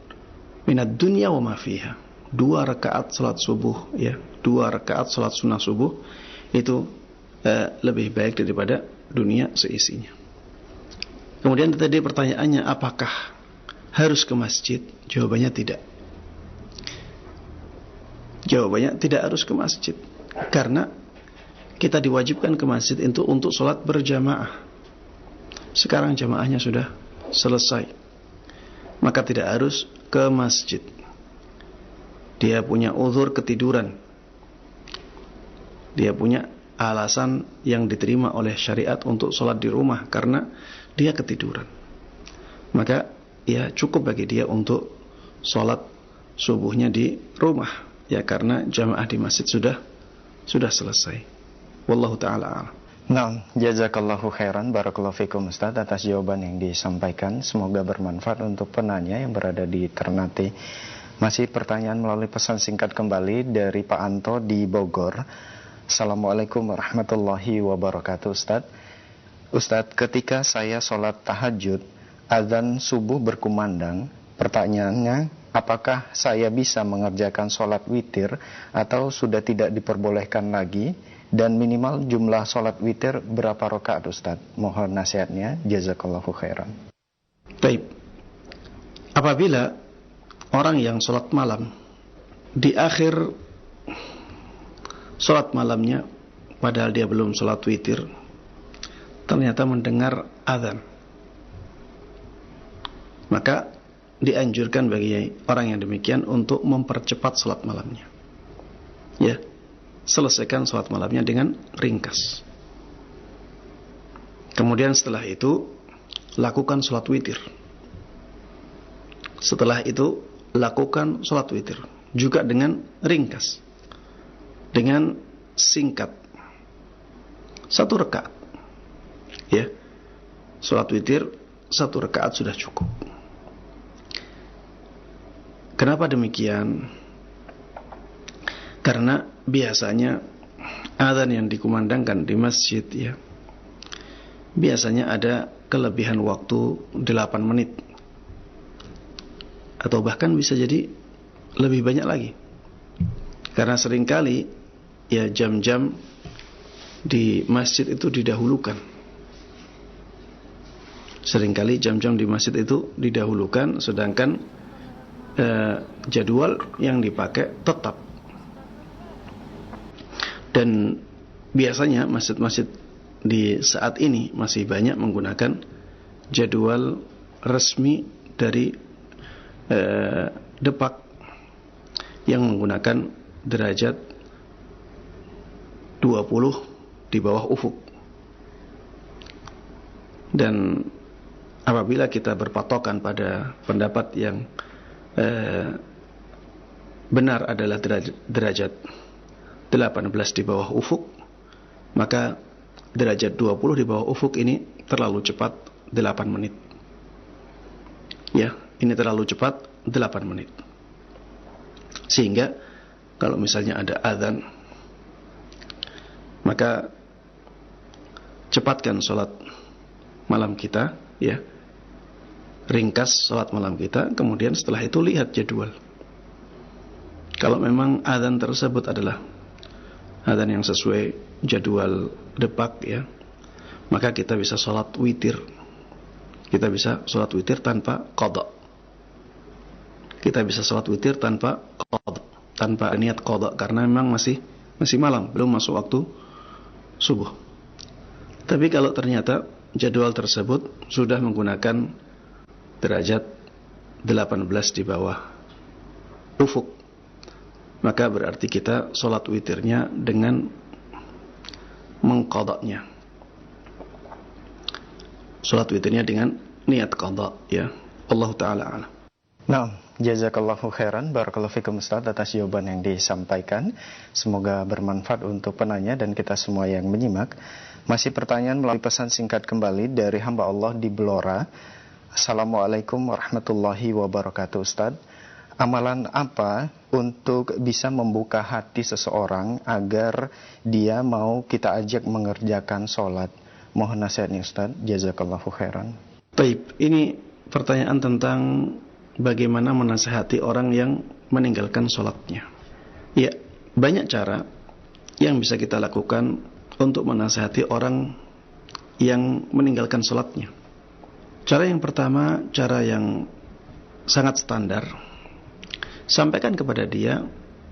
minad dunya wa ma fiha. 2 rakaat salat subuh, ya, 2 rakaat salat sunnah subuh itu lebih baik daripada dunia seisinya. Kemudian tadi pertanyaannya, apakah harus ke masjid? Jawabannya tidak. Jawabannya tidak harus ke masjid, karena kita diwajibkan ke masjid itu untuk sholat berjamaah. Sekarang jamaahnya sudah selesai, maka tidak harus ke masjid. Dia punya uzur ketiduran, dia punya alasan yang diterima oleh syariat untuk sholat di rumah karena dia ketiduran, maka ya cukup bagi dia untuk sholat subuhnya di rumah, ya, karena jamaah di masjid sudah selesai. Wallahu ta'ala a'lam. Nah, jazakallahu khairan, barakallahu fikum Ustaz atas jawaban yang disampaikan. Semoga bermanfaat untuk penanya yang berada di Ternate. Masih pertanyaan melalui pesan singkat kembali dari Pak Anto di Bogor. Assalamualaikum warahmatullahi wabarakatuh Ustaz. Ustaz, ketika saya sholat tahajud, azan subuh berkumandang. Pertanyaannya, apakah saya bisa mengerjakan sholat witir atau sudah tidak diperbolehkan lagi? Dan minimal jumlah sholat witir berapa rakaat Ustaz? Mohon nasihatnya, jazakallahu khairan. Baik. Apabila orang yang sholat malam, di akhir sholat malamnya, padahal dia belum sholat witir, ternyata mendengar azan, maka dianjurkan bagi orang yang demikian untuk mempercepat sholat malamnya. Ya, selesaikan sholat malamnya dengan ringkas. Kemudian setelah itu lakukan sholat witir. Setelah itu lakukan sholat witir juga dengan ringkas, dengan singkat, 1 rakaat. Ya, sholat witir 1 rakaat sudah cukup. Kenapa demikian? Karena biasanya azan yang dikumandangkan di masjid, ya, biasanya ada kelebihan waktu 8 menit atau bahkan bisa jadi lebih banyak lagi. Karena seringkali ya jam-jam di masjid itu didahulukan. Seringkali jam-jam di masjid itu didahulukan, sedangkan jadwal yang dipakai tetap. Dan biasanya masjid-masjid di saat ini masih banyak menggunakan jadwal resmi dari Depak yang menggunakan derajat 20 di bawah ufuk. Dan apabila kita berpatokan pada pendapat yang benar adalah derajat 18 di bawah ufuk, maka derajat 20 di bawah ufuk ini terlalu cepat 8 menit. Ya, ini terlalu cepat 8 menit. Sehingga kalau misalnya ada azan, maka cepatkan sholat malam kita, ya. Ringkas sholat malam kita, kemudian setelah itu lihat jadwal. Kalau memang azan tersebut adalah azan yang sesuai jadwal depak, ya, maka kita bisa sholat witir. Kita bisa sholat witir tanpa qada. Kita bisa sholat witir tanpa qada, tanpa niat qada, karena memang masih malam, belum masuk waktu subuh. Tapi kalau ternyata jadwal tersebut sudah menggunakan derajat 18 di bawah ufuk, maka berarti kita sholat witirnya dengan mengqadanya. Sholat witirnya dengan niat qada, ya. Allah Ta'ala a'lam. Nah, jazakallahu khairan, barakallahu fikum Ustaz atas jawaban yang disampaikan. Semoga bermanfaat untuk penanya dan kita semua yang menyimak. Masih pertanyaan melalui pesan singkat kembali dari hamba Allah di Blora. Assalamualaikum warahmatullahi wabarakatuh Ustaz. Amalan apa untuk bisa membuka hati seseorang agar dia mau kita ajak mengerjakan sholat? Mohon nasihatnya Ustaz. Jazakallahu khairan. Baik, ini pertanyaan tentang bagaimana menasihati orang yang meninggalkan sholatnya. Ya, banyak cara yang bisa kita lakukan untuk menasihati orang yang meninggalkan sholatnya. Cara yang pertama, cara yang sangat standar, sampaikan kepada dia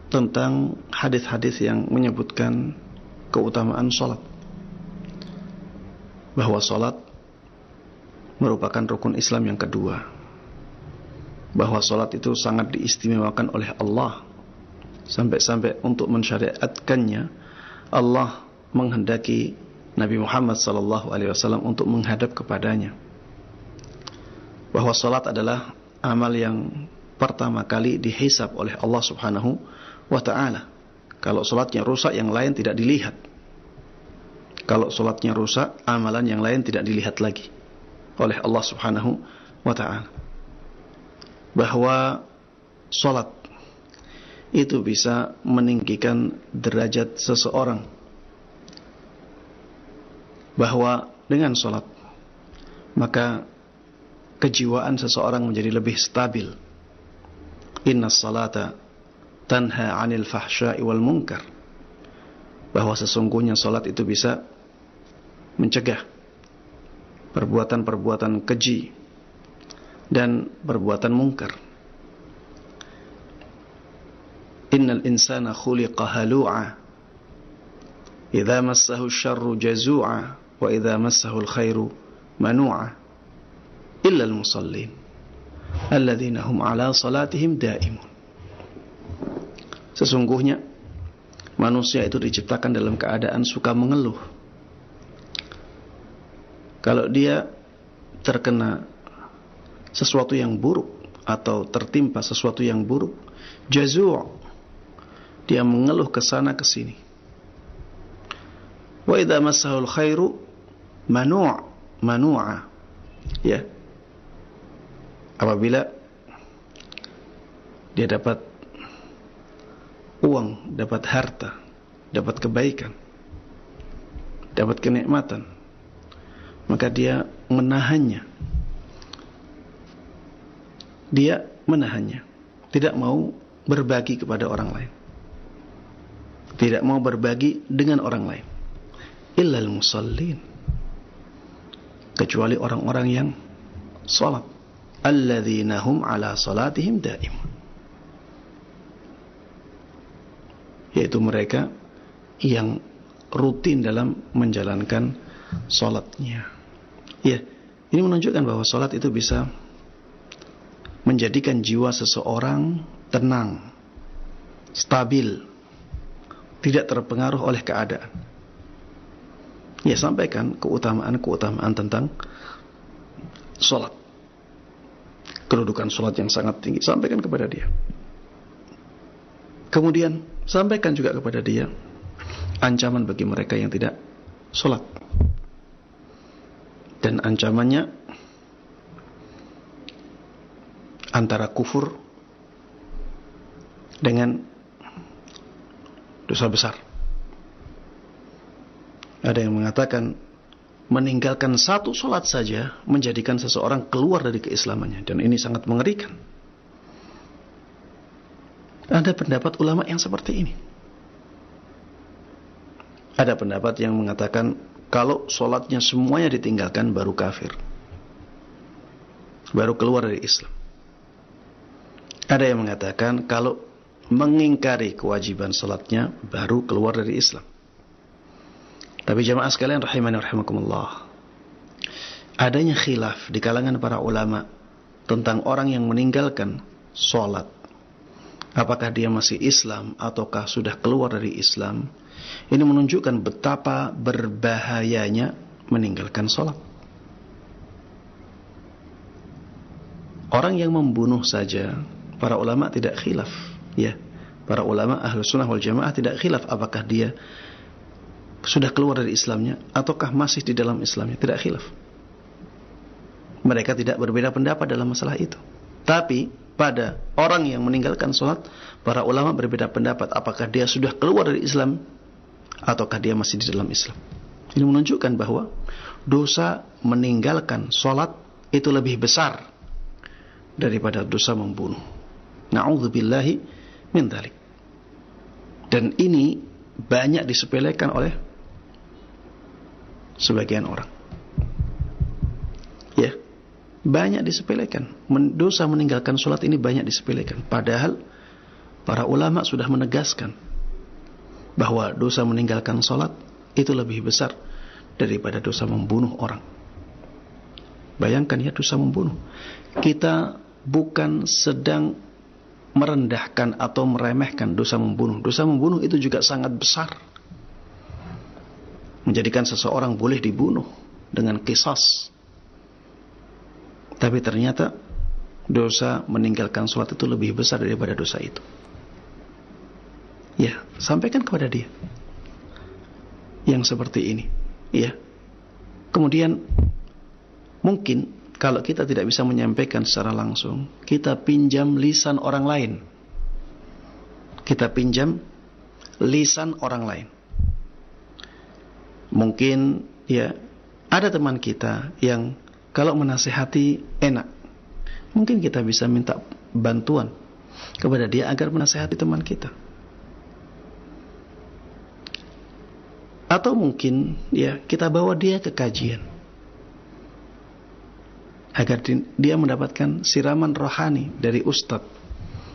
tentang hadis-hadis yang menyebutkan keutamaan sholat, bahwa sholat merupakan rukun Islam yang kedua, bahwa sholat itu sangat diistimewakan oleh Allah, sampai-sampai untuk mensyariatkannya Allah menghendaki Nabi Muhammad SAW untuk menghadap kepadanya, bahwa sholat adalah amal yang pertama kali dihisab oleh Allah Subhanahu wa ta'ala. Kalau sholatnya rusak, yang lain tidak dilihat. Kalau sholatnya rusak, amalan yang lain tidak dilihat lagi oleh Allah Subhanahu wa ta'ala. Bahwa sholat itu bisa meninggikan derajat seseorang, bahwa dengan sholat maka kejiwaan seseorang menjadi lebih stabil. Inna salata tanha 'anil fahsya'i wal munkar, bahwa sesungguhnya sholat itu bisa mencegah perbuatan-perbuatan keji dan perbuatan mungkar. Innal insana khuliqa halu'a idza massahu syarru jazu'a wa idza massahu alkhairu manu'a illa almusallin alladzina hum ala salatihim daimun. Sesungguhnya manusia itu diciptakan dalam keadaan suka mengeluh. Kalau dia terkena sesuatu yang buruk atau tertimpa sesuatu yang buruk, jazu', dia mengeluh ke sana ke sini. Wa idza massahul khairu manu'a, ya. Apabila dia dapat uang, dapat harta, dapat kebaikan, dapat kenikmatan, maka dia menahannya. Dia menahannya, tidak mau berbagi kepada orang lain, tidak mau berbagi dengan orang lain. Illal musallin, kecuali orang-orang yang salat. Alladzina hum ala salatihim daimun, yaitu mereka yang rutin dalam menjalankan salatnya. Ya, ini menunjukkan bahwa salat itu bisa menjadikan jiwa seseorang tenang, stabil, tidak terpengaruh oleh keadaan. Ya, sampaikan keutamaan tentang sholat, kedudukan sholat yang sangat tinggi, sampaikan kepada dia. Kemudian sampaikan juga kepada dia ancaman bagi mereka yang tidak sholat. Dan ancamannya antara kufur dengan dosa besar. Ada yang mengatakan meninggalkan satu sholat saja menjadikan seseorang keluar dari keislamannya, dan ini sangat mengerikan. Ada pendapat ulama yang seperti ini. Ada pendapat yang mengatakan kalau sholatnya semuanya ditinggalkan baru kafir, baru keluar dari Islam. Ada yang mengatakan kalau mengingkari kewajiban sholatnya baru keluar dari Islam. Tapi jamaah sekalian rahimani rahimakumullah, adanya khilaf di kalangan para ulama tentang orang yang meninggalkan sholat, apakah dia masih Islam ataukah sudah keluar dari Islam. Ini menunjukkan betapa berbahayanya meninggalkan sholat. Orang yang membunuh saja, para ulama tidak khilaf, ya. Para ulama Ahlus Sunnah wal Jamaah tidak khilaf apakah dia sudah keluar dari Islamnya ataukah masih di dalam Islamnya, tidak khilaf. Mereka tidak berbeda pendapat dalam masalah itu. Tapi pada orang yang meninggalkan sholat, para ulama berbeda pendapat apakah dia sudah keluar dari Islam ataukah dia masih di dalam Islam. Ini menunjukkan bahwa dosa meninggalkan sholat itu lebih besar daripada dosa membunuh. Na'udzubillahi min dzalik. Dan ini banyak disepelekan oleh sebagian orang. Ya, banyak disepelekan. Dosa meninggalkan sholat ini banyak disepelekan. Padahal para ulama sudah menegaskan bahwa dosa meninggalkan sholat itu lebih besar daripada dosa membunuh orang. Bayangkan ya, dosa membunuh. Kita bukan sedang merendahkan atau meremehkan dosa membunuh. Dosa membunuh itu juga sangat besar, menjadikan seseorang boleh dibunuh dengan qisas. Tapi ternyata dosa meninggalkan sholat itu lebih besar daripada dosa itu. Ya, sampaikan kepada dia yang seperti ini. Ya. Kemudian mungkin kalau kita tidak bisa menyampaikan secara langsung, kita pinjam lisan orang lain. Kita pinjam lisan orang lain. Mungkin ya ada teman kita yang kalau menasihati enak. Mungkin kita bisa minta bantuan kepada dia agar menasihati teman kita. Atau mungkin ya kita bawa dia ke kajian agar dia mendapatkan siraman rohani dari ustadz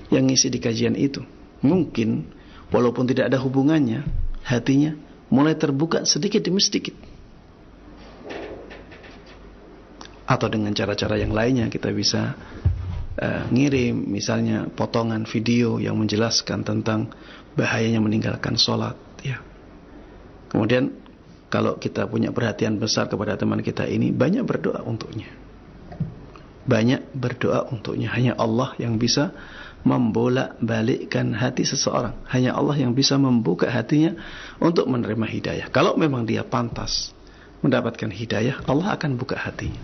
yang ngisi di kajian itu. Mungkin walaupun tidak ada hubungannya, hatinya mulai terbuka sedikit demi sedikit. Atau dengan cara-cara yang lainnya kita bisa ngirim misalnya potongan video yang menjelaskan tentang bahayanya meninggalkan sholat, ya. Kemudian kalau kita punya perhatian besar kepada teman kita ini, banyak berdoa untuknya. Banyak berdoa untuknya. Hanya Allah yang bisa membolak-balikkan hati seseorang. Hanya Allah yang bisa membuka hatinya untuk menerima hidayah. Kalau memang dia pantas mendapatkan hidayah, Allah akan buka hatinya.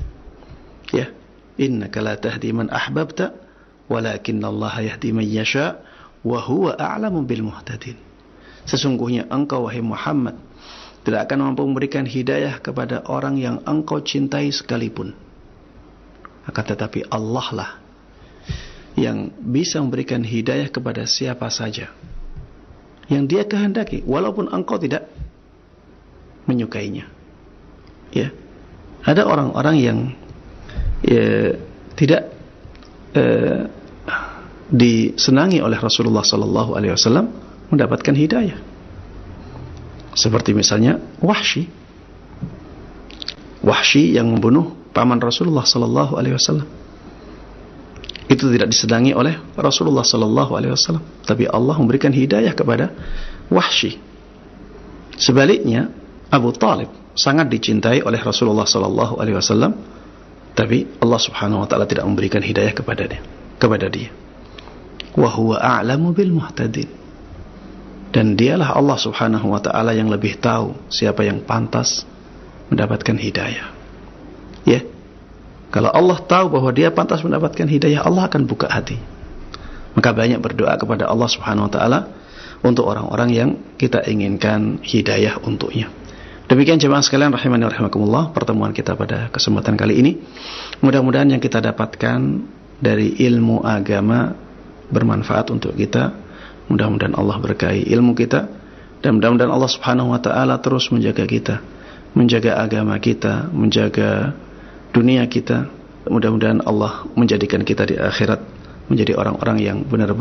Ya, innaka la tahdi man ahbabta, walakinnallaha yahdi man yasha, wa huwa a'lamu bil muhtadin. Sesungguhnya engkau wahai Muhammad tidak akan mampu memberikan hidayah kepada orang yang engkau cintai sekalipun. Akan tetapi Allah lah yang bisa memberikan hidayah kepada siapa saja yang dia kehendaki, walaupun engkau tidak menyukainya. Ya, ada orang-orang yang tidak disenangi oleh Rasulullah Sallallahu Alaihi Wasallam mendapatkan hidayah. Seperti misalnya Wahsy yang membunuh paman Rasulullah Sallallahu Alaihi Wasallam. Itu tidak disenangi oleh Rasulullah Sallallahu Alaihi Wasallam, tapi Allah memberikan hidayah kepada Wahsy. Sebaliknya Abu Talib sangat dicintai oleh Rasulullah Sallallahu Alaihi Wasallam, tapi Allah Subhanahu Wa Taala tidak memberikan hidayah kepada dia. Wa huwa a'lamu bil muhtadin. Dan dialah Allah subhanahu wa ta'ala yang lebih tahu siapa yang pantas mendapatkan hidayah. Ya, kalau Allah tahu bahwa dia pantas mendapatkan hidayah, Allah akan buka hati. Maka banyak berdoa kepada Allah subhanahu wa ta'ala untuk orang-orang yang kita inginkan hidayah untuknya. Demikian jemaah sekalian rahimani wa rahimakumullah, pertemuan kita pada kesempatan kali ini. Mudah-mudahan yang kita dapatkan dari ilmu agama bermanfaat untuk kita. Mudah-mudahan Allah berkahi ilmu kita, dan mudah-mudahan Allah subhanahu wa ta'ala terus menjaga kita, menjaga agama kita, menjaga dunia kita. Mudah-mudahan Allah menjadikan kita di akhirat menjadi orang-orang yang benar-benar